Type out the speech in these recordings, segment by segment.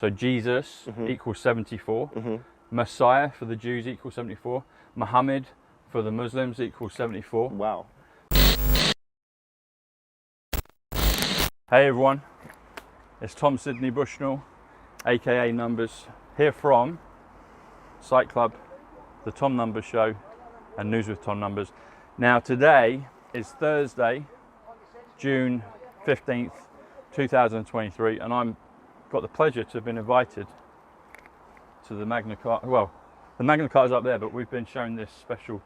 So Jesus equals 74. Messiah for the Jews equals 74. Muhammad for the Muslims equals 74. Wow. Hey everyone, it's Tom Sydney Bushnell, aka Numbers, here from Site Club, the Tom Numbers Show, and News with Tom Numbers. Now today is Thursday, June 15th, 2023, and I've got the pleasure to have been invited to the Magna Carta. Well, the Magna Carta's up there, but we've been shown this special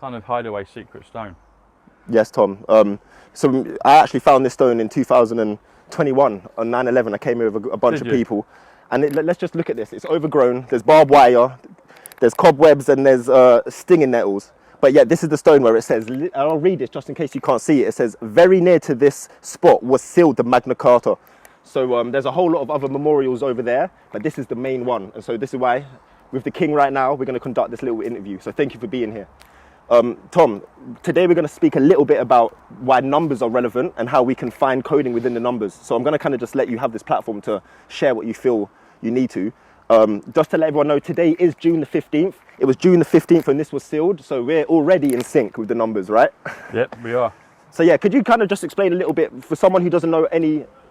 kind of hideaway secret stone. Yes, Tom. So I actually found this stone in 2021 on 9/11. I came here with a bunch of people, and let's just look at this. It's overgrown. There's barbed wire, there's cobwebs, and there's stinging nettles. But yeah, this is the stone where it says, and I'll read it just in case you can't see it. It says, "Very near to this spot was sealed the Magna Carta." So there's a whole lot of other memorials over there, but this is the main one. And so this is why, with the king right now, we're going to conduct this little interview. So thank you for being here. Tom, today we're going to speak a little bit about why numbers are relevant and how we can find coding within the numbers. So I'm going to kind of just let you have this platform to share what you feel you need to. Just to let everyone know, today is June the 15th. It was June the 15th when this was sealed, so we're already in sync with the numbers, right? Yep, we are. So yeah, could you kind of just explain a little bit for someone who doesn't know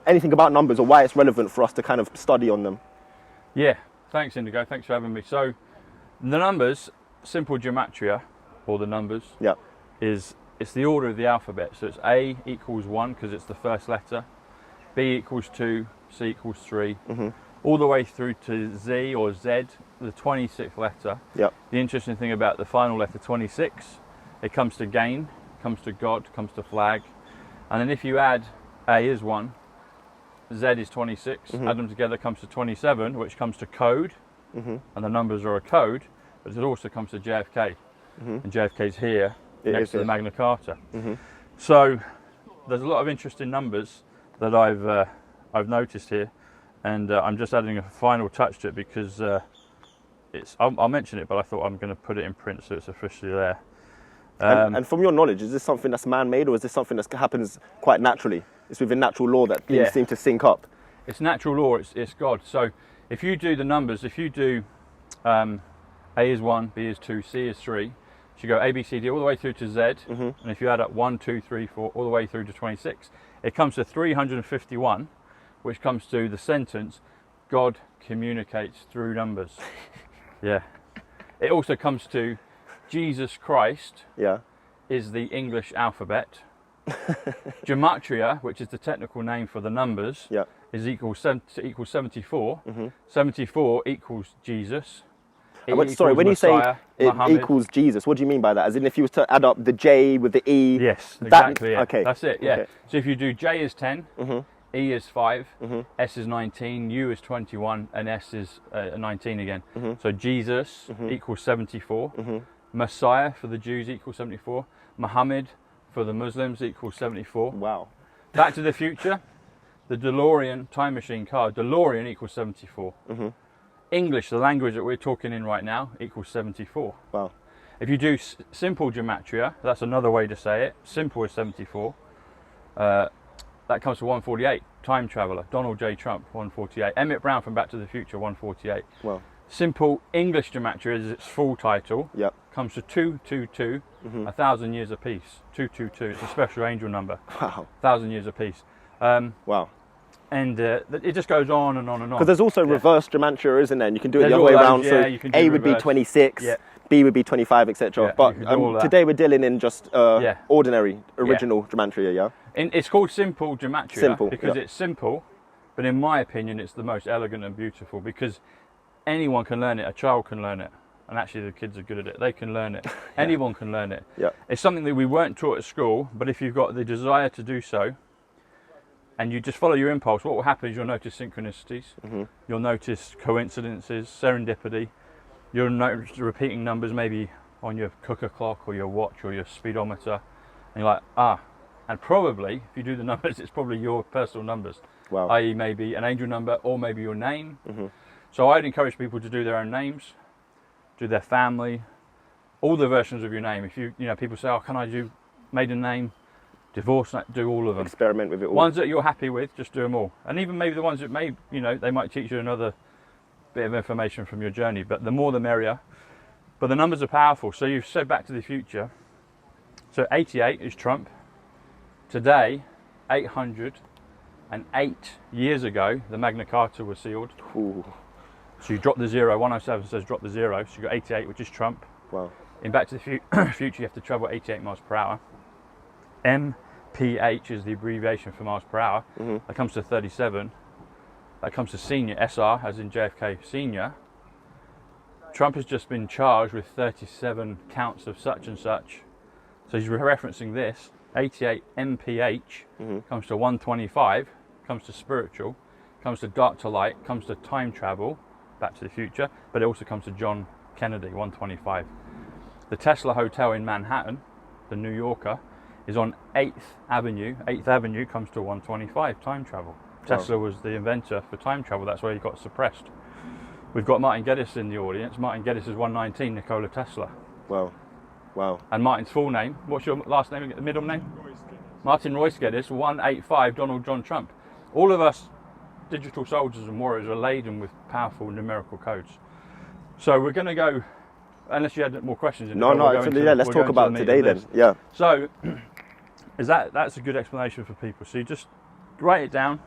anything about numbers or why it's relevant for us to kind of study on them? Yeah, thanks Indigo, thanks for having me. So the numbers, simple gematria, or the numbers, it's the order of the alphabet. So it's A equals 1 because it's the first letter, B equals 2, C equals 3, all the way through to Z or Z, the 26th letter. The interesting thing about the final letter 26, it comes to gain, comes to God, comes to flag, and then if you add A is 1, Z is 26, add them together comes to 27, which comes to code, and the numbers are a code, but it also comes to JFK. And JFK's here next to the Magna Carta. So there's a lot of interesting numbers that I've noticed here, and I'm just adding a final touch to it because I'll mention it, but I thought I'm going to put it in print so it's officially there. And from your knowledge, is this something that's man-made, or is this something that happens quite naturally? It's within natural law that things seem to sync up. It's natural law. It's God. So if you do the numbers, if you do A is 1, B is 2, C is 3. So you go A, B, C, D all the way through to Z, and if you add up 1, 2, 3, 4, all the way through to 26, it comes to 351, which comes to the sentence, God communicates through numbers. It also comes to Jesus Christ is the English alphabet. Gematria, which is the technical name for the numbers, is equals 74. 74 equals Jesus. Sorry, when you say it Muhammad equals Jesus, what do you mean by that? As in if you was to add up the J with the E? Yes, exactly. Okay. That's it, yeah. Okay. So if you do J is 10, E is 5, S is 19, U is 21, and S is 19 again. So Jesus equals 74. Messiah for the Jews equals 74. Muhammad for the Muslims equals 74. Wow. Back to the Future, the DeLorean time machine car, DeLorean equals 74. English, the language that we're talking in right now, equals 74. Wow. If you do simple gematria, that's another way to say it, simple is 74, that comes to 148. Time traveler, Donald J. Trump, 148. Emmett Brown from Back to the Future, 148. Wow. Simple English gematria is its full title, comes to 222, 1,000 years apiece. 222, it's a special angel number. Wow. 1,000 years apiece. Wow. And it just goes on and on and on. Because there's also reverse gematria, isn't there? And you can do it the other way around. So A would be 26, B would be 25, etc. But today we're dealing in just ordinary, original gematria, And it's called simple gematria because it's simple, but in my opinion, it's the most elegant and beautiful because anyone can learn it. A child can learn it. And actually the kids are good at it. They can learn it. Anyone can learn it. It's something that we weren't taught at school, but if you've got the desire to do so, and you just follow your impulse, what will happen is you'll notice synchronicities, you'll notice coincidences, serendipity, you'll notice repeating numbers maybe on your cooker clock or your watch or your speedometer, and you're like, and probably, if you do the numbers, it's probably your personal numbers, i.e. maybe an angel number or maybe your name. So I'd encourage people to do their own names, do their family, all the versions of your name. If you know, people say, oh, can I do maiden name, Divorce, do all of them. Experiment with it all. Ones that you're happy with, just do them all. And even maybe the ones that they might teach you another bit of information from your journey, but the more the merrier. But the numbers are powerful. So you've said Back to the Future. So 88 is Trump. Today, 808 years ago, the Magna Carta was sealed. Ooh. So you drop the 0, 107 says drop the 0, so you've got 88, which is Trump. Wow. In Back to the Future, you have to travel 88 miles per hour. MPH is the abbreviation for miles per hour. That comes to 37. That comes to senior, SR, as in JFK senior. Trump has just been charged with 37 counts of such and such. So he's referencing this. 88 MPH comes to 125, comes to spiritual, comes to dark to light, comes to time travel, Back to the Future, but it also comes to John Kennedy, 125. The Tesla Hotel in Manhattan, the New Yorker, is on 8th Avenue. 8th Avenue comes to 125, time travel. Tesla was the inventor for time travel, that's where he got suppressed. We've got Martin Geddes in the audience. Martin Geddes is 119, Nikola Tesla. Wow. Wow. And Martin's full name, what's your last name, middle name? Martin Royce Geddes, 185, Donald John Trump. All of us digital soldiers and warriors are laden with powerful numerical codes. So we're going to go, unless you had more questions. Let's talk about today then. Yeah. So that's a good explanation for people. So you just write it down.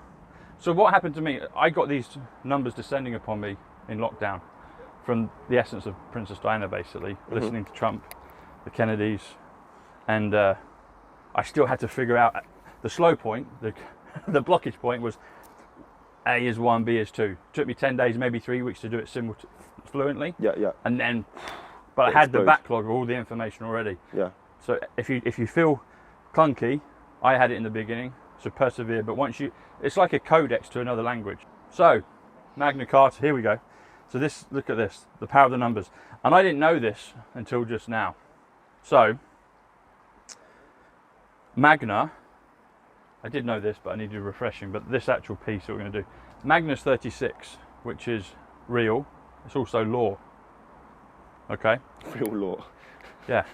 So what happened to me, I got these numbers descending upon me in lockdown from the essence of Princess Diana, basically, listening to Trump, the Kennedys, and I still had to figure out the slow point, the blockage point was A is 1, B is 2. It took me 10 days, maybe 3 weeks to do it fluently. Yeah. And then, but I had the backlog of all the information already. Yeah. So if you feel clunky, I had it in the beginning, so persevere. But once it's like a codex to another language. So, Magna Carta, here we go. So look at this, the power of the numbers. And I didn't know this until just now. So, Magna, I did know this, but I needed refreshing, but this actual piece that we're going to do. Magna's 36, which is real. It's also law. Okay? Real law. Yeah.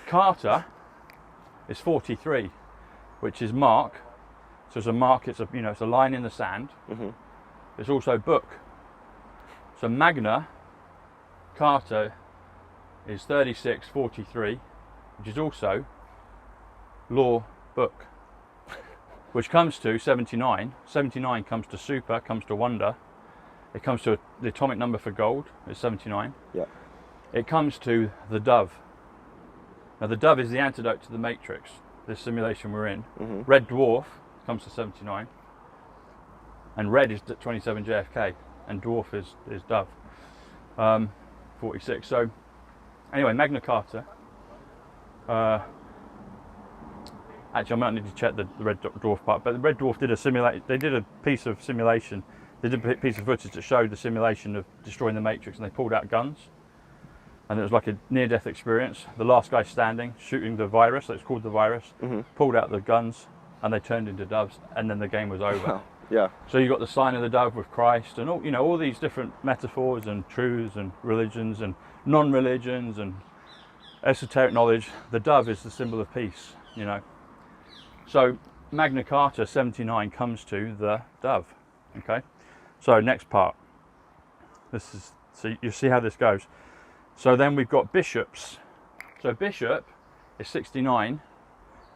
Carta is 43, which is mark. So it's a mark, it's a line in the sand. It's also book. So Magna Carta is 3643, which is also law book, which comes to 79. 79 comes to super, comes to wonder. It comes to the atomic number for gold, is 79. Yeah. It comes to the dove. Now the dove is the antidote to the matrix, this simulation we're in. Red dwarf comes to 79. And red is 27 JFK, and dwarf is dove, 46. So anyway, Magna Carta. Actually, I might need to check the red dwarf part, but the red dwarf did they did a piece of simulation, they did a piece of footage that showed the simulation of destroying the matrix, and they pulled out guns, and it was like a near-death experience. The last guy standing, shooting the virus, that's called the virus, pulled out the guns, and they turned into doves, and then the game was over. Wow. Yeah. So you got the sign of the dove with Christ, and all these different metaphors and truths and religions and non-religions and esoteric knowledge. The dove is the symbol of peace, So Magna Carta 79 comes to the dove. Okay. So next part. So you see how this goes. So then we've got bishops. So bishop is 69,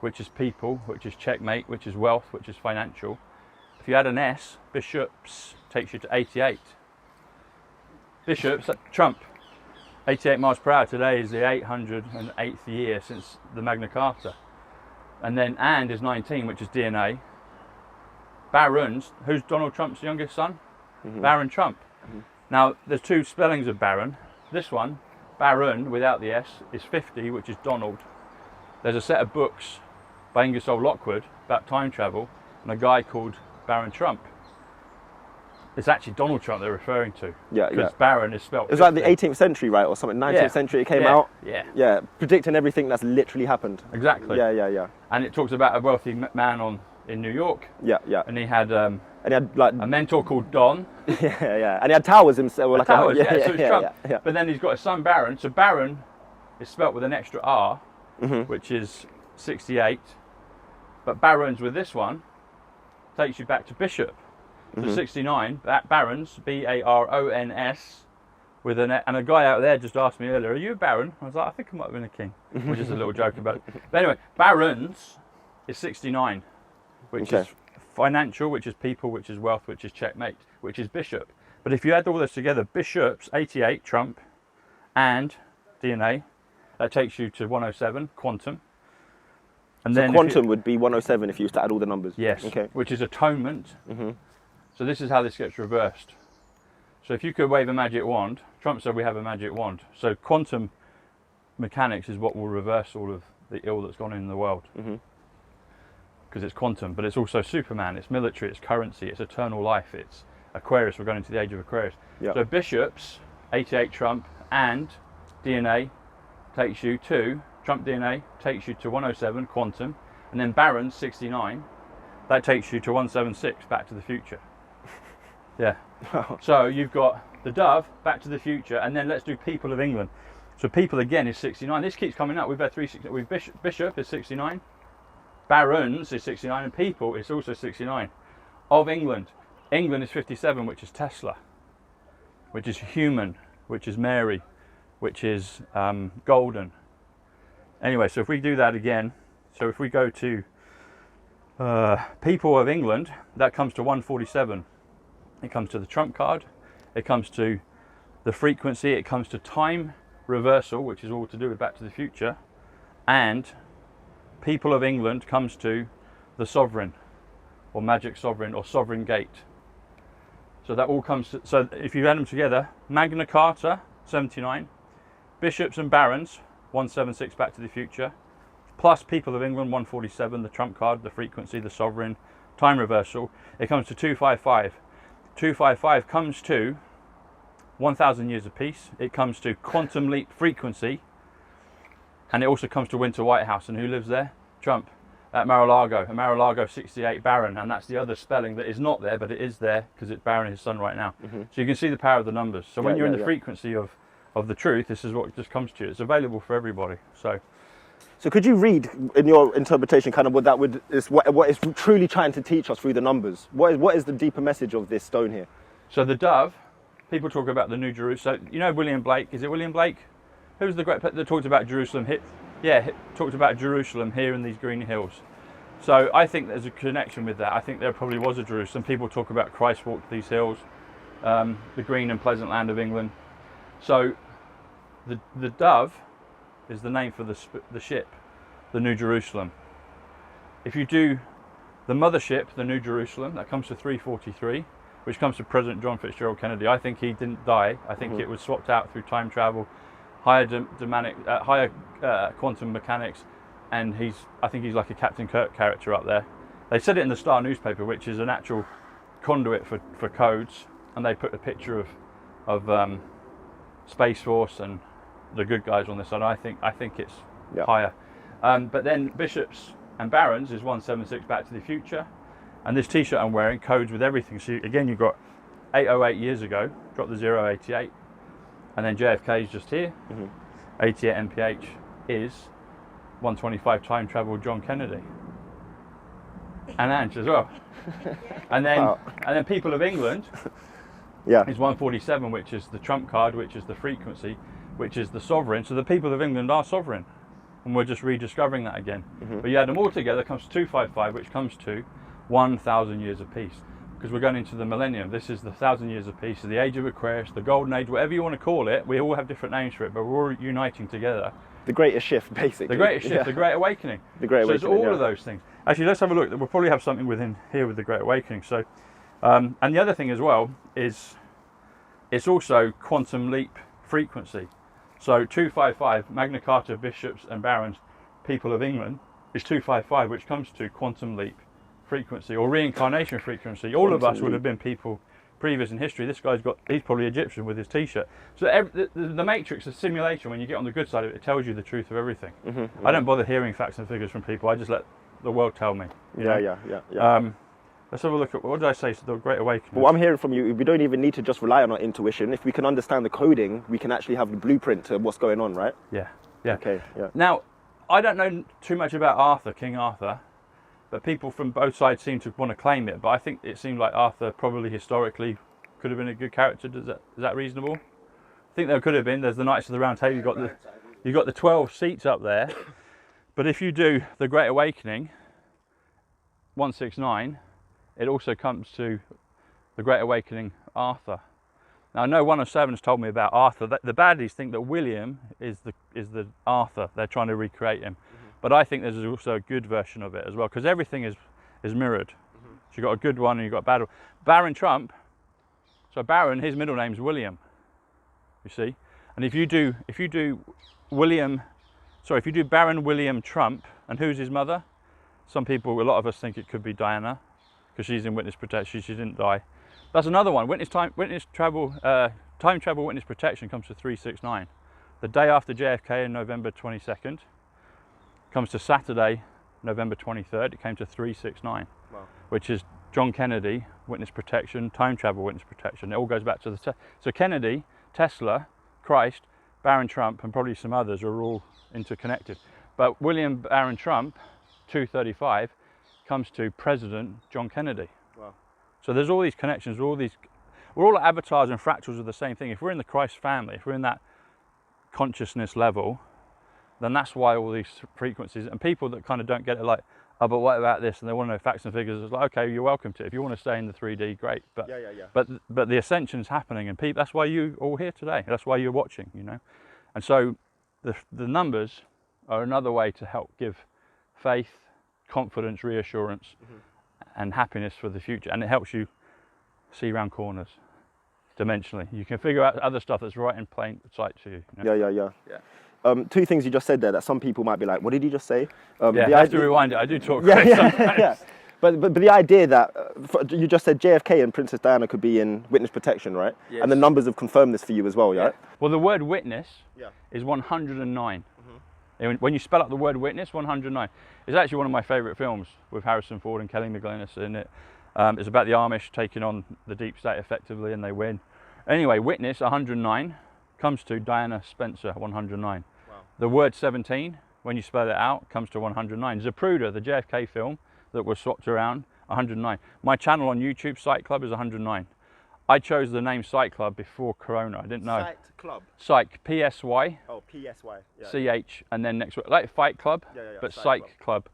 which is people, which is checkmate, which is wealth, which is financial. If you add an S, bishops takes you to 88. Bishops, Trump, 88 miles per hour. Today is the 808th year since the Magna Carta. And then and is 19, which is DNA. Barons, who's Donald Trump's youngest son? Baron Trump. Now, there's two spellings of Baron. This one, Baron, without the S, is 50, which is Donald. There's a set of books by Ingersoll Lockwood about time travel, and a guy called Baron Trump. It's actually Donald Trump they're referring to. Yeah, because Baron is spelled. It was like the 18th century, right, or something. 19th century it came out. Yeah, predicting everything that's literally happened. Exactly. Yeah. And it talks about a wealthy man in New York. Yeah. And he had like a mentor called Don. Yeah. And he had towers himself. So it's Trump. Yeah. But then he's got a son Baron. So Baron is spelt with an extra R, which is 68. But barons with this one takes you back to bishop. So 69, barons, B-A-R-O-N-S, with an, and a guy out there just asked me earlier, are you a baron? I was like, I think I might have been a king, which is a little joke about it. But anyway, barons is 69, which is financial, which is people, which is wealth, which is checkmate, which is bishop. But if you add all this together, bishops, 88, Trump, and DNA, that takes you to 107, quantum. And so then quantum would be 107 if you used to add all the numbers? Yes, okay. Which is atonement. So this is how this gets reversed. So if you could wave a magic wand, Trump said we have a magic wand. So quantum mechanics is what will reverse all of the ill that's gone in the world. Because it's quantum, but it's also Superman, it's military, it's currency, it's eternal life, it's Aquarius, we're going into the age of Aquarius. Yep. So bishops, 88 Trump, and DNA takes you to, Trump DNA takes you to 107, quantum, and then barons, 69, that takes you to 176, Back to the Future. Yeah. So you've got the dove, Back to the Future, and then let's do people of England. So people again is 69. This keeps coming up. We've had we've bishop is 69, barons is 69, and people is also 69. Of England, England is 57, which is Tesla, which is human, which is Mary, which is golden. Anyway, so if we do that again, so if we go to people of England, that comes to 147. It comes to the trump card, it comes to the frequency, it comes to time reversal, which is all to do with Back to the Future, and people of England comes to the sovereign, or magic sovereign, or sovereign gate. So that all comes to, so if you add them together, Magna Carta, 79, bishops and barons, 176, Back to the Future, plus people of England, 147, the trump card, the frequency, the sovereign, time reversal, it comes to 255. 255 comes to 1,000 years of peace. It comes to quantum leap frequency, and it also comes to Winter White House. And who lives there? Trump at Mar-a-Lago. A Mar-a-Lago 68 Baron, and that's the other spelling that is not there, but it is there because it's Baron and his son right now. So you can see the power of the numbers. So when you're in the frequency of the truth, this is what just comes to you. It's available for everybody. So could you read in your interpretation kind of what that is what it's truly trying to teach us through the numbers? What is the deeper message of this stone here? So the dove, people talk about the New Jerusalem. So you know William Blake, is it William Blake? Who's the great that talked about Jerusalem? Talked about Jerusalem here in these green hills. So I think there's a connection with that. I think there probably was a Jerusalem. People talk about Christ walked these hills, the green and pleasant land of England. So the dove is the name for the ship, the New Jerusalem. If you do the mothership, the New Jerusalem, that comes to 343, which comes to President John Fitzgerald Kennedy. I think he didn't die. I think it was swapped out through time travel, higher quantum mechanics, and I think he's like a Captain Kirk character up there. They said it in the Star newspaper, which is an actual conduit for codes, and they put a picture of Space Force and the good guys on this side. I think it's higher. But then bishops and barons is 176, Back to the Future. And this t-shirt I'm wearing codes with everything. So again, you've got 808 years ago, drop the 088. And then JFK is just here. 88 MPH is 125 time travel John Kennedy. And Ange as well. And then people of England is 147, which is the trump card, which is the frequency, which is the sovereign. So the people of England are sovereign, and we're just rediscovering that again. But you add them all together, it comes to 255, which comes to 1,000 years of peace, because we're going into the millennium. This is the 1,000 years of peace, the age of Aquarius, the golden age, whatever you want to call it. We all have different names for it, but we're all uniting together. The greatest shift, basically. The greatest shift, the Great Awakening. The Great Awakening. So it's all of those things. Actually, let's have a look. We'll probably have something within here with the Great Awakening. So, and the other thing as well is it's also quantum leap frequency. So 255, Magna Carta, bishops and barons, people of England, is 255, which comes to quantum leap frequency or reincarnation frequency. All of us would have been people previous in history. This guy's he's probably Egyptian with his t-shirt. So the matrix, the simulation, when you get on the good side of it, it tells you the truth of everything. I don't bother hearing facts and figures from people. I just let the world tell me. Yeah. Let's have a look at, what did I say, so the Great Awakening. Well, what I'm hearing from you, we don't even need to just rely on our intuition. If we can understand the coding, we can actually have the blueprint to what's going on, right? Yeah. Okay, Now, I don't know too much about Arthur, King Arthur, but people from both sides seem to want to claim it. But I think it seemed like Arthur probably historically could have been a good character. Is that reasonable? I think there could have been. There's the Knights of the Round Table. You've got the 12 seats up there. But if you do the Great Awakening, 169, it also comes to the Great Awakening Arthur. Now I know 107's told me about Arthur. The baddies think that William is the Arthur. They're trying to recreate him. But I think there's also a good version of it as well, because everything is mirrored. So you've got a good one and you've got a bad one. Baron Trump. So Baron, his middle name's William. You see, and if you do Baron William Trump, and who's his mother? Some people, a lot of us think it could be Diana, because she's in witness protection. She didn't die. That's another one. Time travel witness protection comes to 369. The day after JFK in November 22nd comes to Saturday, November 23rd. It came to 369, wow. Which is John Kennedy witness protection, time travel witness protection. It all goes back to so Kennedy, Tesla, Christ, Baron Trump, and probably some others are all interconnected. But William Baron Trump, 235, comes to President John Kennedy. Wow. So there's all these connections, we're all avatars and fractals of the same thing. If we're in the Christ family, if we're in that consciousness level, then that's why all these frequencies, and people that kind of don't get it, like, oh, but what about this? And they want to know facts and figures. It's like, okay, you're welcome to. If you want to stay in the 3D, great. But but the ascension's happening, and people, that's why you all here today. That's why you're watching, you know. And so the numbers are another way to help give faith, confidence, reassurance, and happiness for the future. And it helps you see around corners dimensionally. You can figure out other stuff that's right in plain sight to you. You know? Yeah. Two things you just said there that some people might be like, what did he just say? I have to rewind it. I do talk quick sometimes. Yeah. But the idea that, you just said JFK and Princess Diana could be in witness protection, right? Yes. And the numbers have confirmed this for you as well, yeah? Well, the word witness is 109. When you spell out the word witness, 109. It's actually one of my favourite films with Harrison Ford and Kelly McGillis in it. It's about the Amish taking on the deep state effectively, and they win. Anyway, witness, 109, comes to Diana Spencer, 109. Wow. The word 17, when you spell it out, comes to 109. Zapruder, the JFK film that was swapped around, 109. My channel on YouTube, Psych Club, is 109. I chose the name Psych Club before Corona. I didn't know. Psych Club? Psych, P-S-Y. Oh, P-S-Y. Yeah. C-H, and then next word. Like Fight Club, but Psych Club.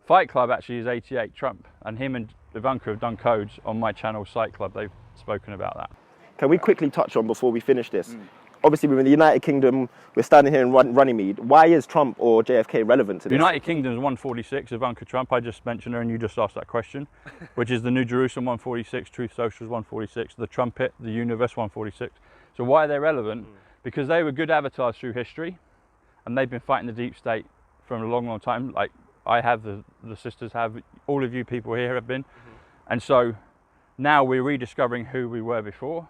Fight Club actually is 88 Trump, and him and Ivanka have done codes on my channel, Psych Club. They've spoken about that. Can we quickly touch on, before we finish this, obviously we're in the United Kingdom, we're standing here in Runnymede. Why is Trump or JFK relevant to this? The United Kingdom is 146, Ivanka Trump. I just mentioned her and you just asked that question, which is the New Jerusalem 146, Truth Social is 146, the Trumpet, the Universe 146. So why are they relevant? Because they were good avatars through history, and they've been fighting the deep state for a long, long time. Like I have, the sisters have, all of you people here have been. And so now we're rediscovering who we were before.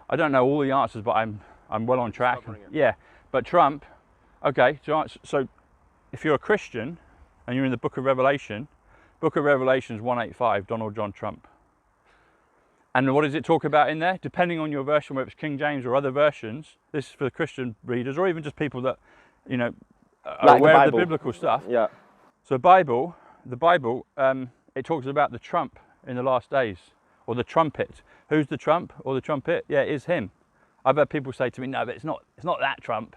I don't know all the answers, but I'm well on track. Yeah, but Trump, okay, so if you're a Christian and you're in the Book of Revelation is 185, Donald John Trump. And what does it talk about in there? Depending on your version, whether it's King James or other versions, this is for the Christian readers, or even just people that, you know, are like aware of the biblical stuff. Yeah. So the Bible, it talks about the trump in the last days, or the trumpet. Who's the trump or the trumpet? Yeah, it is him. I've had people say to me, no, but it's not that Trump.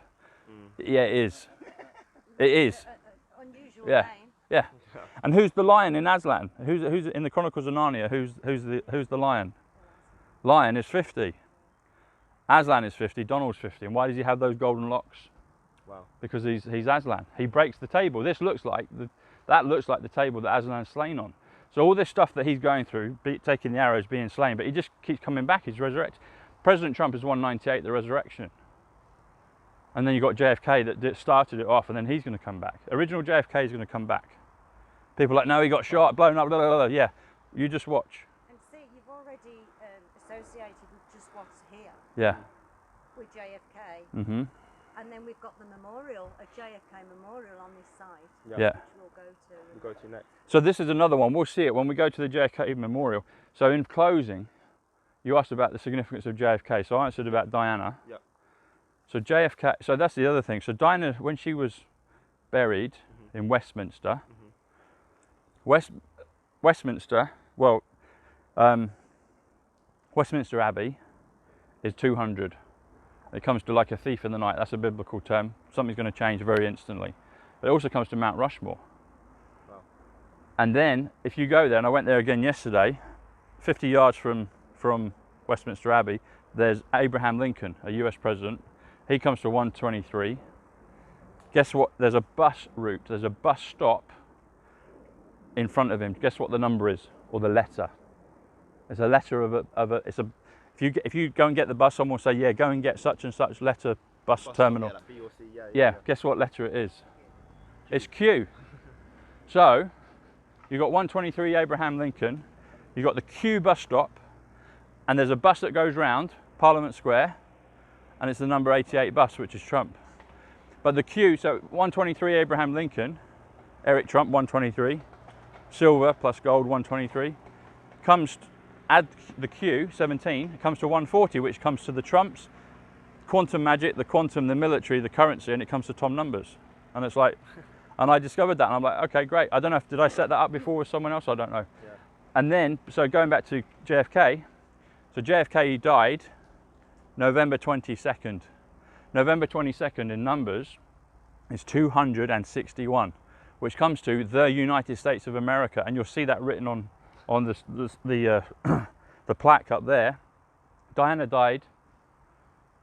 Yeah, it is. It is. Unusual name. Yeah. And who's the lion in Aslan? Who's in the Chronicles of Narnia? Who's the lion? Lion is 50. Aslan is 50. Donald's 50. And why does he have those golden locks? Wow. Because he's Aslan. He breaks the table. That looks like the table that Aslan's slain on. So all this stuff that he's going through, taking the arrows, being slain, but he just keeps coming back. He's resurrected. President Trump is 198, the resurrection. And then you've got JFK that started it off, and then he's going to come back. Original JFK is going to come back. People are like, no, he got shot, blown up, blah, blah, blah. Yeah, you just watch. And see, you've already associated with just what's here. Yeah. With JFK. Mm-hmm. And then we've got the memorial, a JFK memorial on this site. Yeah. Which we'll go to. We'll go to next. So this is another one. We'll see it when we go to the JFK memorial. So in closing, you asked about the significance of JFK. So I answered about Diana. Yeah. So JFK, so that's the other thing. So Diana, when she was buried in Westminster, Westminster, well, Westminster Abbey is 200. It comes to like a thief in the night. That's a biblical term. Something's going to change very instantly. But it also comes to Mount Rushmore. Wow. And then, if you go there, and I went there again yesterday, 50 yards from Westminster Abbey, there's Abraham Lincoln, a US president. He comes to 123. Guess what? There's a bus route. There's a bus stop in front of him. Guess what the number is, or the letter? It's a letter of a. It's a. If you go and get the bus, someone will say, yeah, go and get such and such letter bus terminal. Yeah, like B or C, yeah. Guess what letter it is? It's Q. So you've got 123 Abraham Lincoln. You've got the Q bus stop, and there's a bus that goes round Parliament Square, and it's the number 88 bus, which is Trump. But the Q, so 123 Abraham Lincoln, Eric Trump 123, silver plus gold 123, comes, add the Q 17, it comes to 140, which comes to the Trumps, quantum magic, the quantum, the military, the currency, and it comes to Tom numbers. And it's like, and I discovered that, and I'm like, okay, great. I don't know if, did I set that up before with someone else? I don't know. Yeah. And then, so going back to JFK, so JFK died November 22nd. November 22nd in numbers is 261, which comes to the United States of America, and you'll see that written on the plaque up there. Diana died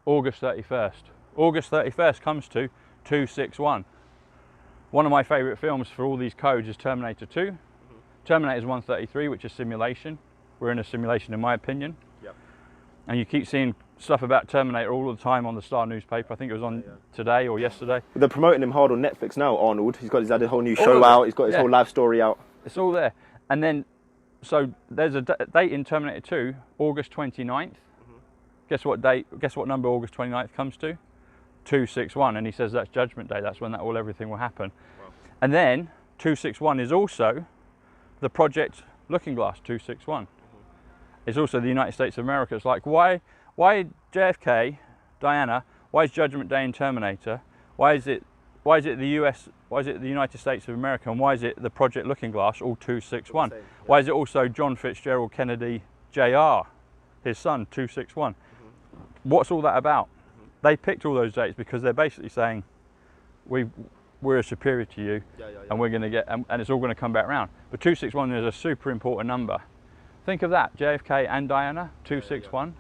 August 31st. August 31st comes to 261. One of my favourite films for all these codes is Terminator 2. Mm-hmm. Terminator is 133, which is simulation. We're in a simulation, in my opinion. Yep. And you keep seeing stuff about Terminator all the time on the Star newspaper. I think it was on today or yesterday. They're promoting him hard on Netflix now, Arnold. He's had a whole new show out. He's got his whole live story out. It's all there. And then, so there's a date in Terminator 2, August 29th. Mm-hmm. Guess what date? Guess what number August 29th comes to? 261. And he says that's Judgment Day. That's when everything will happen. Wow. And then 261 is also the Project Looking Glass 261. It's also the United States of America. It's like, why JFK, Diana, why is Judgment Day in Terminator? Why is it the US, why is it the United States of America, and why is it the Project Looking Glass, all 261? Yeah. Why is it also John Fitzgerald Kennedy Jr., his son, 261? Mm-hmm. What's all that about? Mm-hmm. They picked all those dates because they're basically saying, we're superior to you, and we're going to get, and it's all going to come back round. But 261 is a super important number. Think of that, JFK and Diana, 261.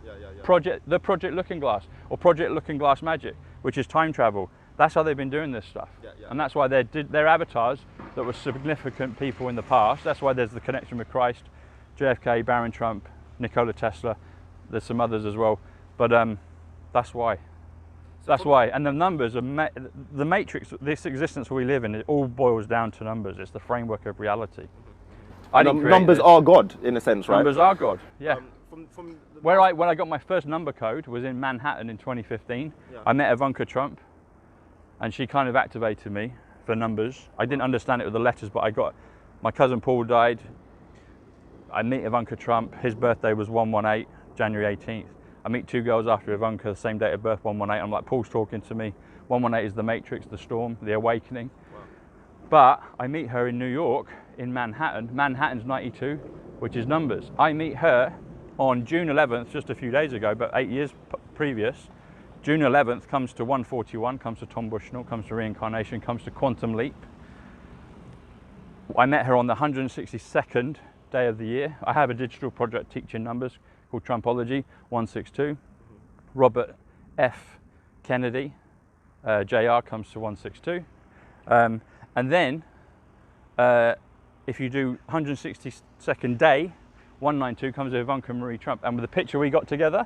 The Project Looking Glass, or Project Looking Glass Magic, which is time travel. That's how they've been doing this stuff. And that's why they're avatars that were significant people in the past. That's why there's the connection with Christ, JFK, Baron Trump, Nikola Tesla. There's some others as well. But that's why. That's why. And the numbers, the matrix, this existence we live in, it all boils down to numbers. It's the framework of reality. Numbers are God, in a sense, right? Numbers are God, yeah. When I got my first number code was in Manhattan in 2015. Yeah. I met Ivanka Trump, and she kind of activated me for numbers. I didn't understand it with the letters, but my cousin Paul died. I meet Ivanka Trump. His birthday was 118, January 18th. I meet two girls after Ivanka, the same date of birth, 118. I'm like, Paul's talking to me. 118 is the matrix, the storm, the awakening. Wow. But I meet her in New York, in Manhattan. Manhattan's 92, which is numbers. I meet her on June 11th, just a few days ago, but 8 years previous. June 11th comes to 141, comes to Tom Bushnell, comes to reincarnation, comes to quantum leap. I met her on the 162nd day of the year. I have a digital project teaching numbers called Trumpology, 162. Robert F. Kennedy, JR, comes to 162. And then, if you do 162nd day, 192 comes to Ivanka Marie Trump. And with the picture we got together,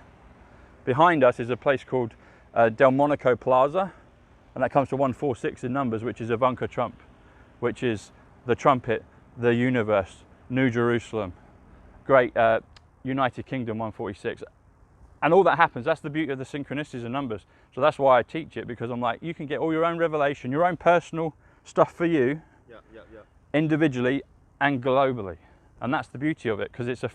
behind us is a place called Delmonico Plaza, and that comes to 146 in numbers, which is Ivanka Trump, which is the trumpet, the universe, New Jerusalem, great United Kingdom 146. And all that happens, that's the beauty of the synchronicities and numbers. So that's why I teach it, because I'm like, you can get all your own revelation, your own personal stuff for you, individually and globally. And that's the beauty of it, because it's a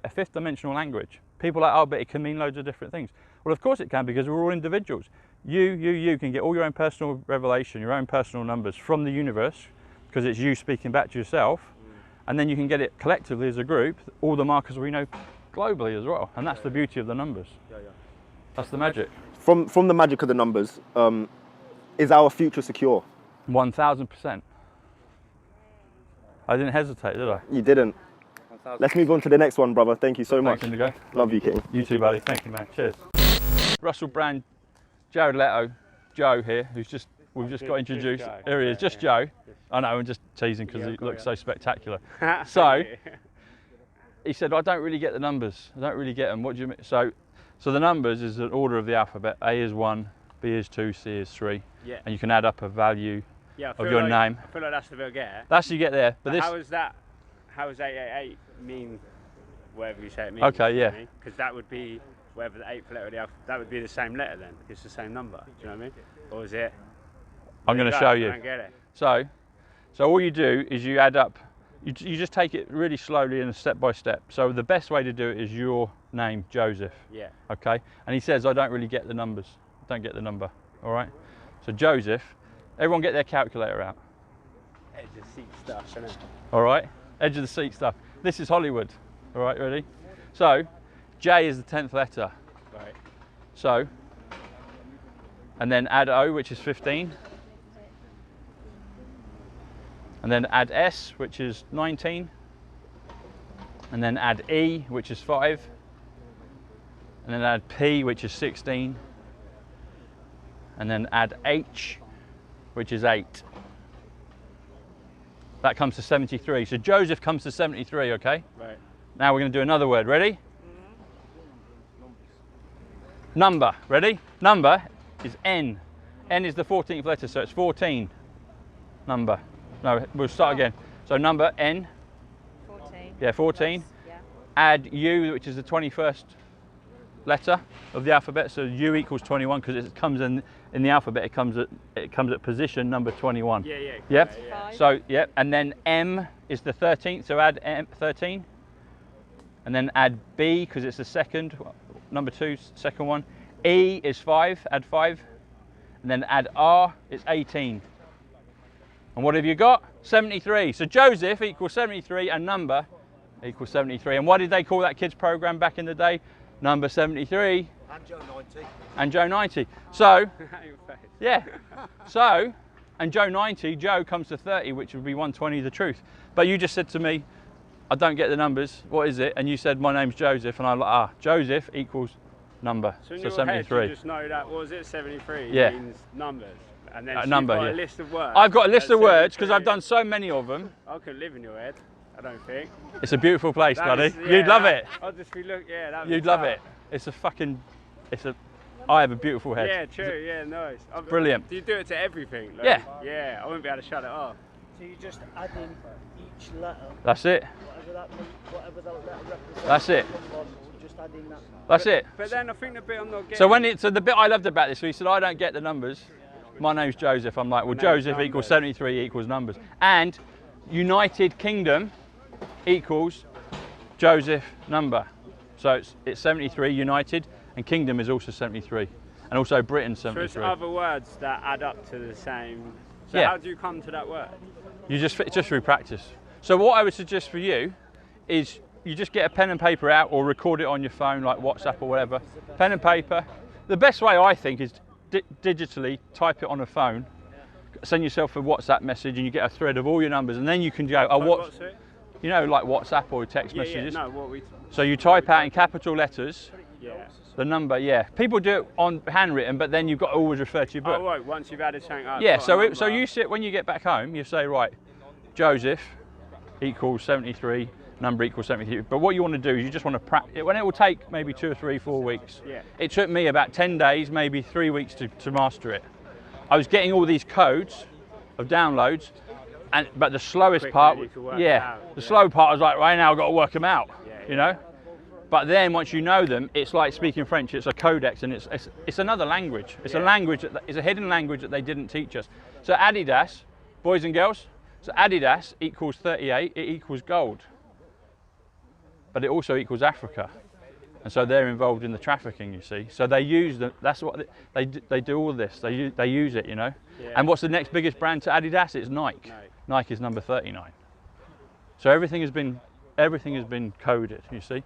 fifth dimensional language. People are like, oh, but it can mean loads of different things. Well, of course it can, because we're all individuals. You can get all your own personal revelation, your own personal numbers from the universe, because it's you speaking back to yourself. and then you can get it collectively as a group, all the markers we know globally as well, and that's the beauty of the numbers. That's the magic. From the magic of the numbers, is our future secure? 1000%. I didn't hesitate, did I? You didn't. 1,000. Let's move on to the next one, brother. Thank you so much. Thanks, Indigo. Love you, King. You too, buddy. Thank you, man. Cheers. Russell Brand, Jared Leto, Joe here, we've just got introduced. Joe. Here he is, just Joe. I know, I'm just teasing because he looks so spectacular. So, he said, I don't really get the numbers. I don't really get them. What do you mean? So the numbers is an order of the alphabet. A is 1, B is 2, C is 3. Yeah. And you can add up a value of your name. I feel like that's the bit I get. That's you get there. But this. how is that? How does 888 mean whatever you say it means? Okay, yeah. Because that would be whatever the 8th letter of the alphabet, that would be the same letter then. It's the same number. Do you know what I mean? Or is it? I'm going to show you. I don't get it. So all you do is you add up. You just take it really slowly and step by step. So the best way to do it is your name, Joseph. Yeah. Okay. And he says, I don't really get the numbers. I don't get the number. All right. So Joseph, everyone get their calculator out. Edge of seat stuff, isn't it? All right. Edge of the seat stuff. This is Hollywood. All right. Ready? So J is the 10th letter. Right. So, and then add O, which is 15. And then add S, which is 19. And then add E, which is 5. And then add P, which is 16. And then add H, which is 8. That comes to 73. So Joseph comes to 73, okay? Right. Now we're going to do another word. Ready? Number. Ready? Number is N. N is the 14th letter, so it's 14. Number. No, we'll start again. So number N. 14. Yeah, 14. Yeah. Add U, which is the 21st letter of the alphabet. So U equals 21 because it comes in the alphabet. It comes at position number 21. Yeah. Yep. Yeah. So yep. And then M is the 13th. So add M 13. And then add B because it's the second. Number 2, second one. E is 5. Add 5. And then add R. It's 18. And what have you got? 73. So Joseph equals 73 and number equals 73. And what did they call that kids program back in the day? Number 73. And Joe 90. And Joe 90. So, yeah. So, and Joe 90, Joe comes to 30, which would be 120 the truth. But you just said to me, I don't get the numbers. What is it? And you said, my name's Joseph. And I'm like, Joseph equals number. So in so your 73. head, you just know that, what was it, 73 Yeah. means numbers. And then A so number, you've got yeah. a list of words. I've got a list of words because 73. I've done so many of them. I could live in your head, I don't think. It's a beautiful place, That buddy. is- yeah, You'd love that- it. I'll just be that You'd love it. It's a fucking, I have a beautiful head. Yeah, true, yeah, nice. Brilliant. Do you do it to everything? Like, Yeah. Yeah, I wouldn't be able to shut it off. So you just add in each letter, That's it. whatever that letter represents. That's it. You just add in that. That's it. But then I think the bit I'm not getting... So the bit I loved about this, he said, I don't get the numbers. My name's Joseph. I'm like, well, Joseph equals 73 equals numbers. And United Kingdom equals Joseph number. So it's 73 United, and Kingdom is also 73. And also Britain So 73. it's other words that add up to the same... So Yeah. how do you come to that word? You just through practice. So what I would suggest for you is you just get a pen and paper out or record it on your phone like WhatsApp or whatever. Pen and paper. The best way I think is digitally type it on a phone, send yourself a WhatsApp message and you get a thread of all your numbers and then you can go, What's it? you know, like WhatsApp or text Yeah, messages. no, what we... So you type out in capital letters Yeah. the number, yeah. People do it on handwritten, but then you've got to always refer to your book. Oh, right, once you've added something up. Yeah, so you sit, when you get back home, you say, right, Joseph equals 73, number equals 73. But what you want to do is you just want to practice, when it will take maybe 2 or 3, 4 weeks. Yeah. It took me about 10 days, maybe 3 weeks to master it. I was getting all these codes of downloads, but the slowest Quickly part, you could work it yeah, out, the yeah. slow part was like, right now I've got to work them out, Yeah, you know? But then once you know them, it's like speaking French. It's a codex, and it's another language. It's a language it's a hidden language that they didn't teach us. So Adidas, boys and girls. So Adidas equals 38. It equals gold, but it also equals Africa, and so they're involved in the trafficking. You see, so they use the. That's what they do. All this. They use it. You know. Yeah. And what's the next biggest brand to Adidas? It's Nike. No. Nike is number 39. So everything has been coded, you see.